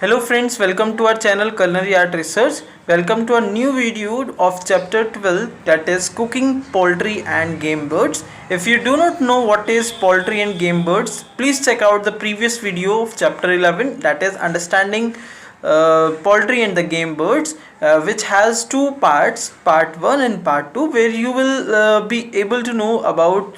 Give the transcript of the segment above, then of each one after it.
Hello friends, welcome to our channel Culinary Art Research. Welcome to a new video of chapter 12, that is cooking poultry and game birds. If you do not know what is poultry and game birds, please check out the previous video of chapter 11, that is understanding poultry and the game birds, which has two parts, part 1 and part 2, where you will be able to know about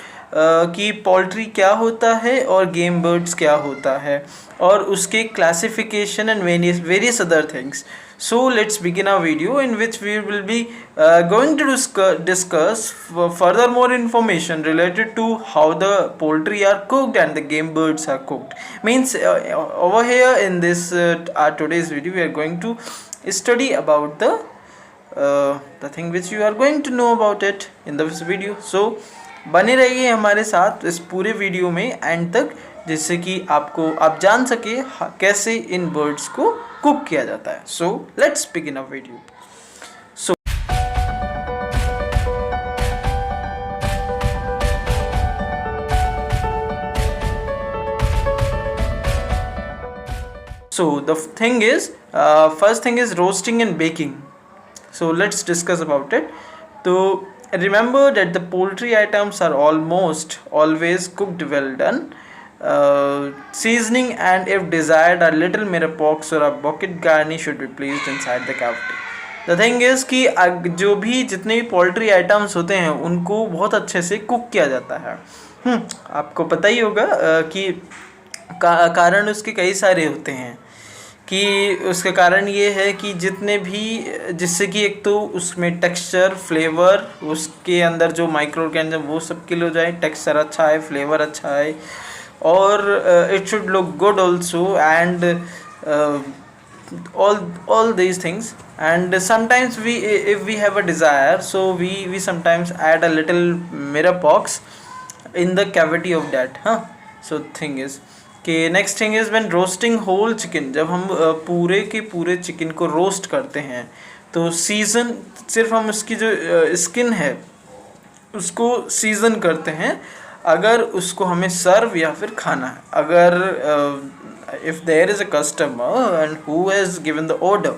कि poultry क्या होता है और game birds क्या होता है और उसके classification and various other things. So let's begin our video in which we will be going to discuss further more information related to how the poultry are cooked and the game birds are cooked. Means over here in this our today's video we are going to study about the thing which you are going to know about it in this video. So बने रहिए हमारे साथ इस पूरे video में and तक, जिससे कि आप जान सके कैसे इन बर्ड्स को कुक किया जाता है. So let's begin our video. So the thing is, first thing is roasting and baking. So let's discuss about it. So remember that the poultry items are almost always cooked well done. Seasoning and if desired a little mirepoix or a bucket garnish should be placed inside the cavity. The thing is कि जो भी जितने भी poultry items होते हैं उनको बहुत अच्छे से कुक किया जाता है. आपको पता ही होगा कि कारण उसके कई सारे होते हैं. कि उसका कारण ये है कि जितने भी जिससे कि एक तो उसमें टेक्सचर, फ्लेवर, उसके अंदर जो माइक्रो ऑर्गेनिज्म वो सब किल हो जाए, टेक्सचर अच्छा है, फ्लेवर अच्छा है, और it should look good also and all these things. And sometimes if we have a desire, so we sometimes add a little mirepoix in the cavity of that. So thing is कि next thing is when roasting whole chicken. जब हम पूरे के पूरे chicken को roast करते हैं तो सीज़न सिर्फ हम उसकी जो स्किन है उसको सीज़न करते हैं. अगर उसको हमें सर्व या फिर खाना है, अगर if there is a customer and who has given the order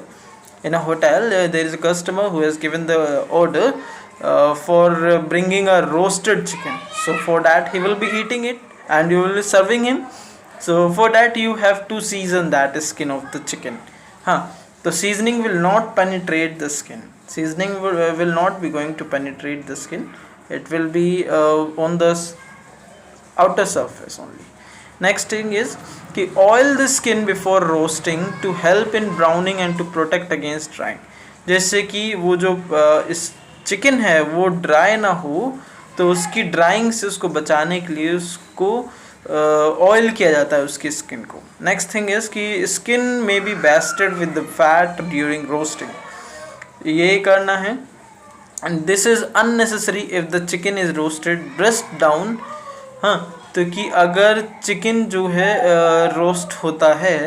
in a hotel, there is a customer who has given the order for bringing a roasted chicken. So for that he will be eating it and you will be serving him. So for that you have to season that skin of the chicken. The seasoning will not penetrate the skin. Seasoning will not be going to penetrate the skin. It will be on the outer surface only. Next thing is कि oil the skin before roasting to help in browning and to protect against drying. जैसे कि वो जो इस chicken है वो dry ना हो तो उसकी ड्राइंग से उसको बचाने के लिए उसको ऑयल किया जाता है उसकी स्किन को. नेक्स्ट थिंग इज़ कि स्किन में be basted with the fat during roasting. ये करना है. And this is unnecessary if the chicken is roasted breast down. तो कि अगर चिकन जो है रोस्ट होता है,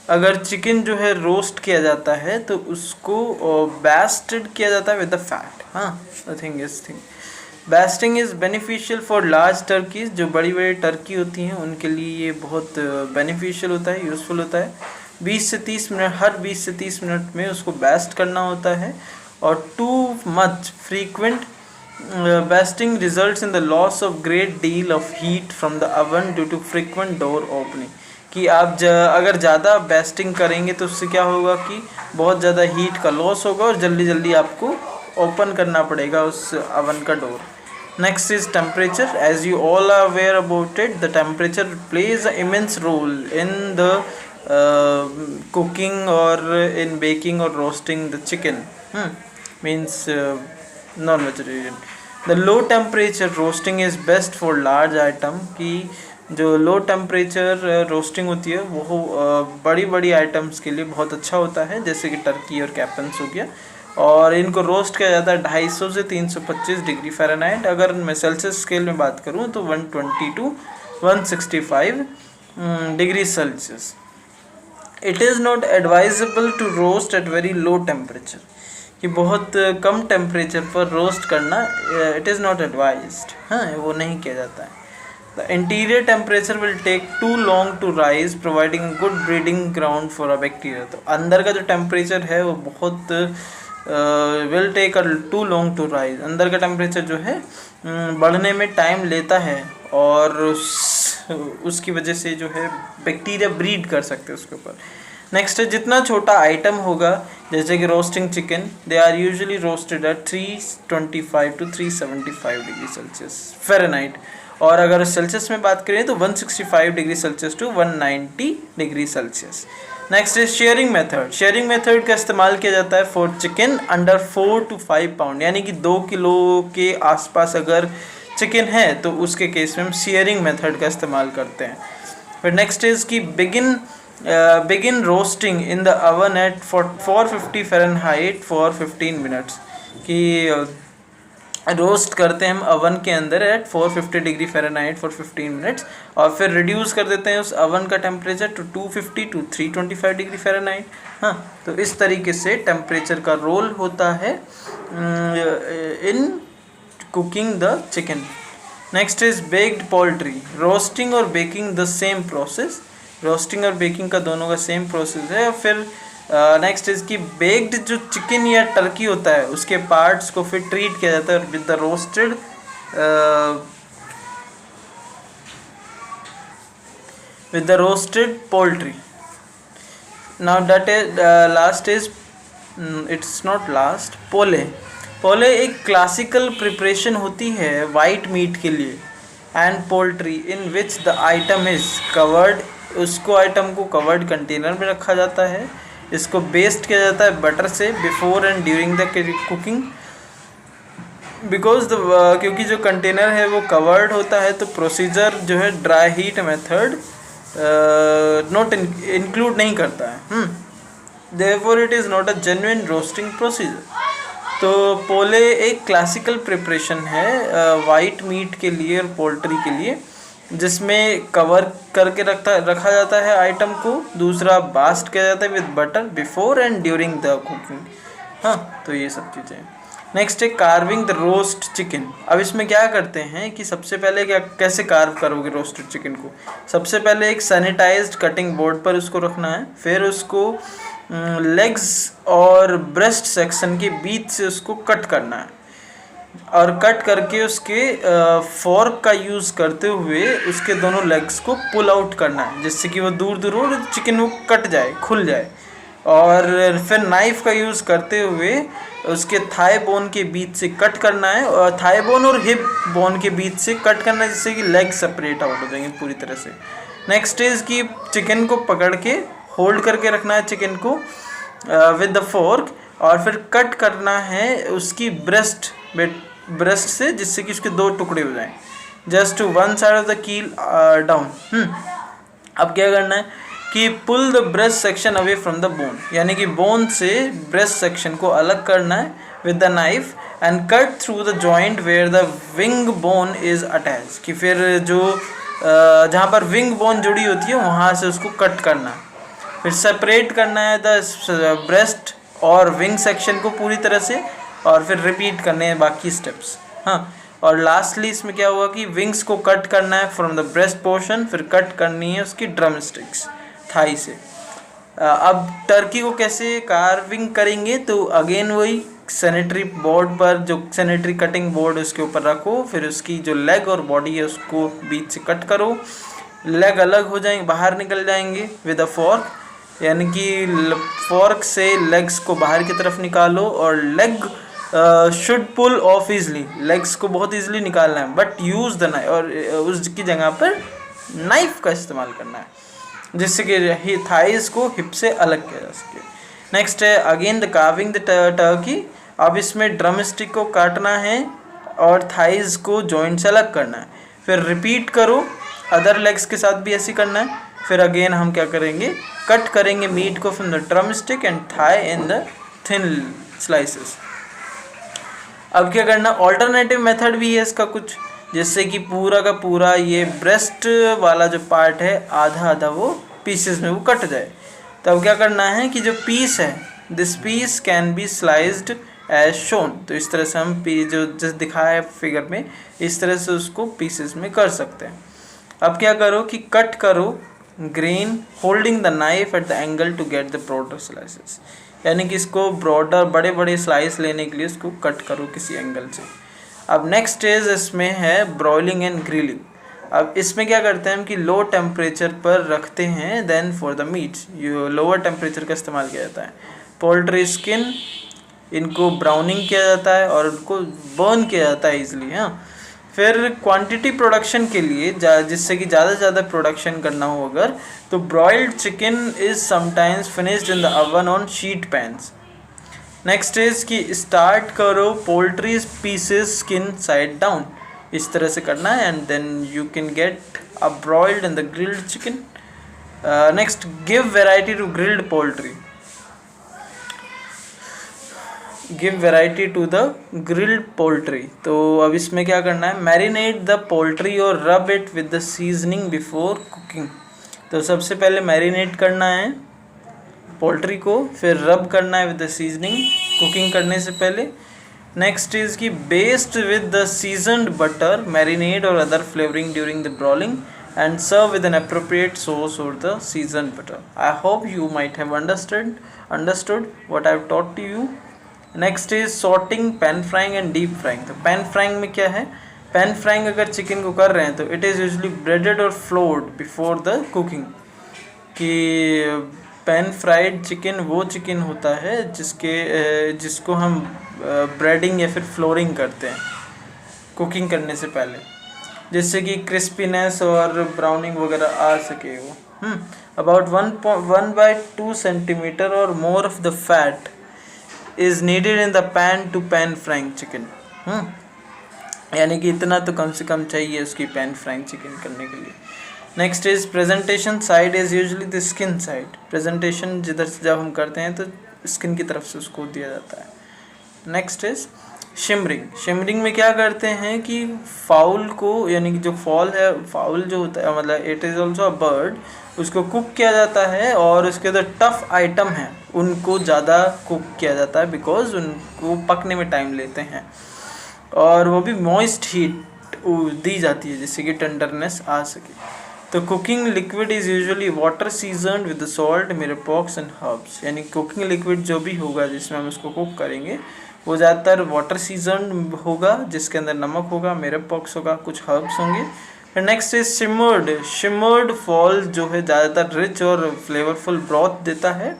अगर चिकन जो है रोस्ट किया जाता है तो उसको बेस्टेड किया जाता है with the fat. The thing is basting is beneficial for large turkeys. जो बड़ी बड़ी टर्की होती हैं उनके लिए ये बहुत बेनिफिशियल होता है, यूज़फुल होता है. 20 से 30 मिनट, हर 20 से 30 मिनट में उसको बेस्ट करना होता है. और too much frequent basting results in the loss of great deal of heat from the oven due to frequent door opening. कि आप अगर ज़्यादा बेस्टिंग करेंगे तो उससे क्या होगा कि बहुत ज़्यादा हीट का लॉस होगा और जल्दी जल्दी आपको ओपन करना पड़ेगा उस ओवन का door. Next is temperature. As you all are aware about it, the temperature plays an immense role in the cooking or in baking or roasting the chicken. Means non-vegetarian. The low temperature roasting is best for large item. कि जो low temperature roasting होती है वो बड़ी बड़ी items के लिए बहुत अच्छा होता है, जैसे कि टर्की और कैपन्स हो गया. और इनको रोस्ट किया जाता है 250 से 325 डिग्री फ़ारेनहाइट. अगर मैं सेल्सियस स्केल में बात करूँ तो 120 to 165 degree Celsius. It is not advisable to roast at very low temperature. कि बहुत कम टेम्परेचर पर रोस्ट करना इट इज़ नॉट एडवाइज्ड. वो नहीं किया जाता है. The interior temperature will take too long to rise, providing a good breeding ground for a bacteria. तो अंदर का जो टेम्परेचर है वो बहुत will take a too long to rise. अंदर का टेम्परेचर जो है बढ़ने में टाइम लेता है और उसकी वजह से जो है बैक्टीरिया ब्रीड कर सकते हैं उसके ऊपर. नेक्स्ट है जितना छोटा आइटम होगा, जैसे कि roasting chicken, they are usually roasted at 325 to 375 degree Celsius Fahrenheit. और अगर सेल्सियस में बात करें तो 165 degree Celsius to 190 degree Celsius. Next is searing method. Searing method का इस्तेमाल किया जाता है for chicken under 4 to 5 pound, यानी कि 2 किलो के आसपास अगर चिकन है तो उसके केस में हम शेयरिंग मेथड का इस्तेमाल करते हैं. फिर नेक्स्ट इज कि begin roasting in the oven at 450 Fahrenheit for 15 minutes. कि रोस्ट करते हैं हम अवन के अंदर at 450 degree Fahrenheit for 15 minutes और फिर रिड्यूस कर देते हैं उस अवन का temperature to 250 to 325 degree Fahrenheit. हाँ, तो इस तरीके से टेम्परेचर का रोल होता है in cooking the chicken. Next is baked poultry. Roasting और baking the same process. Roasting और बेकिंग का दोनों का सेम प्रोसेस है. फिर नेक्स्ट इज कि बेक्ड जो चिकन या टर्की होता है उसके पार्ट्स को फिर ट्रीट किया जाता है with the roasted poultry. Now that is last is it's not last, पोले. पोले एक क्लासिकल प्रिपरेशन होती है वाइट मीट के लिए and poultry in which the item is covered. उसको आइटम को कवर्ड कंटेनर में रखा जाता है. इसको बेस्ड किया जाता है बटर से before and during the cooking. Because क्योंकि जो कंटेनर है वो कवर्ड होता है तो प्रोसीजर जो है dry heat method not include नहीं करता है. Therefore it is not a genuine roasting procedure. तो पोले एक क्लासिकल प्रिपरेशन है वाइट मीट के लिए और पोल्ट्री के लिए, जिसमें कवर करके रखा जाता है आइटम को. दूसरा बास्ट किया जाता है with butter before and during the cooking. हाँ, तो ये सब चीज़ें. नेक्स्ट है कार्विंग द रोस्ट चिकन. अब इसमें क्या करते हैं कि सबसे पहले कैसे कार्व करोगे रोस्टेड चिकन को. सबसे पहले एक सैनिटाइज्ड कटिंग बोर्ड पर उसको रखना है. फिर उसको लेग्स और ब्रेस्ट सेक्शन के बीच से उसको कट करना है और कट करके उसके फोर्क का यूज़ करते हुए उसके दोनों लेग्स को पुल आउट करना है जिससे कि वो दूर दूर हो चिकन वो कट जाए, खुल जाए. और फिर नाइफ़ का यूज़ करते हुए उसके थाई बोन के बीच से कट करना है और थाई बोन और हिप बोन के बीच से कट करना है जिससे कि लेग सेपरेट आउट हो जाएंगे पूरी तरह से. नेक्स्ट इज़ कि चिकन को पकड़ के होल्ड करके रखना है चिकन को विद द फोर्क और फिर कट करना है उसकी ब्रेस्ट से जिससे कि उसके 2 टुकड़े हो जाएं. Just to one side of the keel down. अब क्या करना है कि pull the breast section away from the bone, यानी कि बोन से ब्रेस्ट सेक्शन को अलग करना है with the knife and cut through the joint where the wing bone is attach. कि फिर जो जहाँ पर विंग बोन जुड़ी होती है वहाँ से उसको कट करना है. फिर सेपरेट करना है द ब्रेस्ट और विंग सेक्शन को पूरी तरह से और फिर रिपीट करने हैं बाकी स्टेप्स. हाँ, और लास्टली इसमें क्या हुआ कि विंग्स को कट करना है फ्रॉम द ब्रेस्ट पोर्शन, फिर कट करनी है उसकी ड्रम स्टिक्स थाई से. अब टर्की को कैसे कार्विंग करेंगे तो अगेन वही सैनिटरी बोर्ड पर जो सैनिटरी कटिंग बोर्ड उसके ऊपर रखो. फिर उसकी जो लेग और बॉडी है उसको बीच से कट करो. लेग अलग हो जाएंगे, बाहर निकल जाएंगे विद अ फोर्क, यानी कि फोर्क से लेग्स को बाहर की तरफ निकालो और leg should pull off easily. Legs को बहुत ईजिली निकालना है बट यूज़ द नाइफ और उसकी जगह पर नाइफ का इस्तेमाल करना है जिससे कि थाइस को हिप से अलग किया जा सके. नेक्स्ट है again the carving the Turkey. अब इसमें ड्रम स्टिक को काटना है और थाइस को जॉइंट से अलग करना है. फिर रिपीट करो, अदर लेग्स के साथ भी ऐसे करना है. फिर अगेन हम क्या करेंगे, कट करेंगे मीट को from the drumstick and thigh in the thin slices. अब क्या करना, ऑल्टरनेटिव मेथड भी है इसका कुछ, जिससे कि पूरा का पूरा ये ब्रेस्ट वाला जो पार्ट है आधा आधा वो पीसेस में वो कट जाए. तब क्या करना है कि जो पीस है this piece can be sliced as shown. तो इस तरह से हम जो जैसे दिखाया है फिगर में इस तरह से उसको पीसेस में कर सकते हैं. अब क्या करो कि कट करो grain holding the knife at the angle to get the broader slices, यानी कि इसको ब्रॉडर बड़े बड़े स्लाइस लेने के लिए इसको कट करो किसी एंगल से। अब नेक्स्ट स्टेज इसमें है ब्रॉयलिंग एंड ग्रिलिंग। अब इसमें क्या करते हैं हम कि लो टेम्परेचर पर रखते हैं, then for the meat lower temperature का इस्तेमाल किया जाता है। पोल्ट्री स्किन इनको ब्राउनिंग किया जाता है और उनको बर्न किया जाता है ईजिली। हाँ, फिर क्वांटिटी प्रोडक्शन के लिए जिससे कि ज़्यादा से ज़्यादा प्रोडक्शन करना हो अगर, तो broiled chicken is sometimes finished in the oven on sheet pans. Next is कि स्टार्ट करो poultry pieces skin side down, इस तरह से करना है, and then you can get a broiled and the grilled chicken. Next, give variety to grilled poultry, give variety to the grilled poultry. तो अब इसमें क्या करना है, मैरिनेट द पोल्ट्री और rub it with the seasoning before cooking. तो सबसे पहले मैरिनेट करना है पोल्ट्री को, फिर रब करना है विद द सीजनिंग कुकिंग करने से पहले। नेक्स्ट इज की baste with the seasoned butter, marinate और other flavouring during the broiling and serve with an appropriate sauce or the seasoned butter. I hope you might have understood what I have taught to you. Next is sorting, pan frying and deep frying. तो pan frying में क्या है, pan frying अगर chicken को कर रहे हैं तो इट इज़ यूजली ब्रेडेड और फ्लोर्ड बिफोर द कुकिंग। कि पैन फ्राइड चिकन वो चिकन होता है जिसको हम ब्रेडिंग या फिर फ्लोरिंग करते हैं कुकिंग करने से पहले, जिससे कि क्रिस्पीनेस और ब्राउनिंग वगैरह आ सके वो। अबाउट 1.2 सेंटीमीटर और more of the fat is needed in the pan to pan frying chicken। यानी कि इतना तो कम से कम चाहिए उसकी पैन फ्राइंग चिकन करने के लिए। Next is presentation side is usually the skin side. Presentation जिधर से जब हम करते हैं तो स्किन की तरफ से उसको दिया जाता है। Next is shimmering. शिमरिंग में क्या करते हैं कि फाउल को, यानी कि जो फाउल जो होता है, मतलब it is also a bird, उसको कुक किया जाता है और उसके जो टफ आइटम हैं उनको ज़्यादा कुक किया जाता है बिकॉज उनको पकने में टाइम लेते हैं, और वो भी मॉइस्ट हीट दी जाती है जिससे कि टेंडरनेस आ सके। तो cooking liquid is usually water seasoned with salt, mirepoix and herbs. यानी कुकिंग लिक्विड जो भी होगा जिसमें हम उसको कुक करेंगे वो ज़्यादातर वाटर सीजन्ड होगा, जिसके अंदर नमक होगा, मिरपॉक्स होगा, कुछ हर्ब्स होंगे। नेक्स्ट इज शिमर्ड फॉल जो है ज़्यादातर रिच और फ्लेवरफुल ब्रॉथ देता है।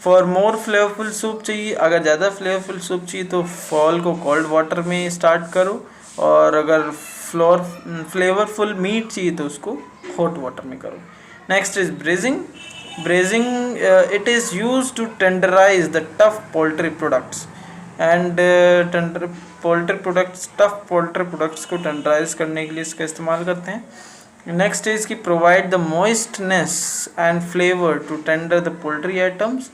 फॉर मोर फ्लेवरफुल सूप चाहिए, अगर ज़्यादा फ्लेवरफुल सूप चाहिए तो फॉल को कोल्ड वाटर में स्टार्ट करो, और अगर फ्लेवरफुल मीट चाहिए तो उसको हॉट वाटर में करो। Next is braising it is use to tenderize the tough poultry products and tough poultry products को टेंडराइज करने के लिए इसका इस्तेमाल करते हैं। नेक्स्ट इज की provide the moistness and flavour to tender the poultry items.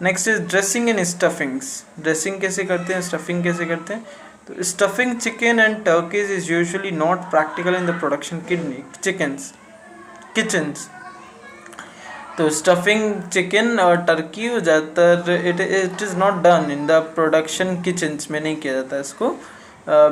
Next is dressing and stuffings. Dressing कैसे करते हैं, स्टफिंग कैसे करते हैं, तो stuffing chicken and turkeys is usually not practical in the production kitchens. तो stuffing chicken और turkey ज़्यादातर it is not done in the production kitchens में नहीं किया जाता है इसको।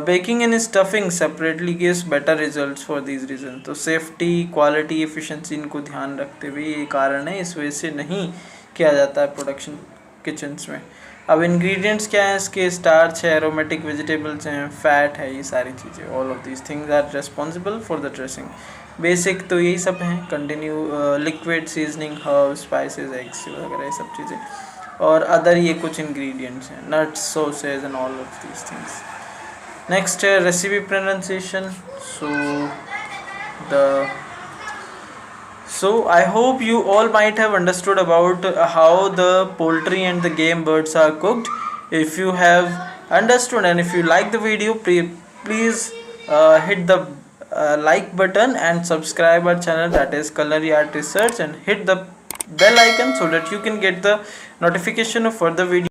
Baking and stuffing separately gives better results for these reason. तो सेफ्टी, क्वालिटी, एफिशिएंसी इनको ध्यान रखते हुए ये कारण है, इस वजह से नहीं किया जाता है प्रोडक्शन किचन्स में। अब इंग्रेडिएंट्स क्या हैं इसके, स्टार्च है, एरोमेटिक वेजिटेबल्स हैं, फैट है, ये सारी चीज़ें, all of these things are responsible for the dressing. Basic तो यही सब हैं, continue liquid, seasoning, herb, spices, eggs वगैरह ये सब चीज़ें, और अदर ये कुछ इंग्रेडिएंट्स हैं, nuts, sausage and all of these things. Next है recipe pronunciation. So I hope you all might have understood about how the poultry and the game birds are cooked. If you have understood and if you like the video, please hit the like button and subscribe our channel, that is Culinary Art Research, and hit the bell icon so that you can get the notification of further videos.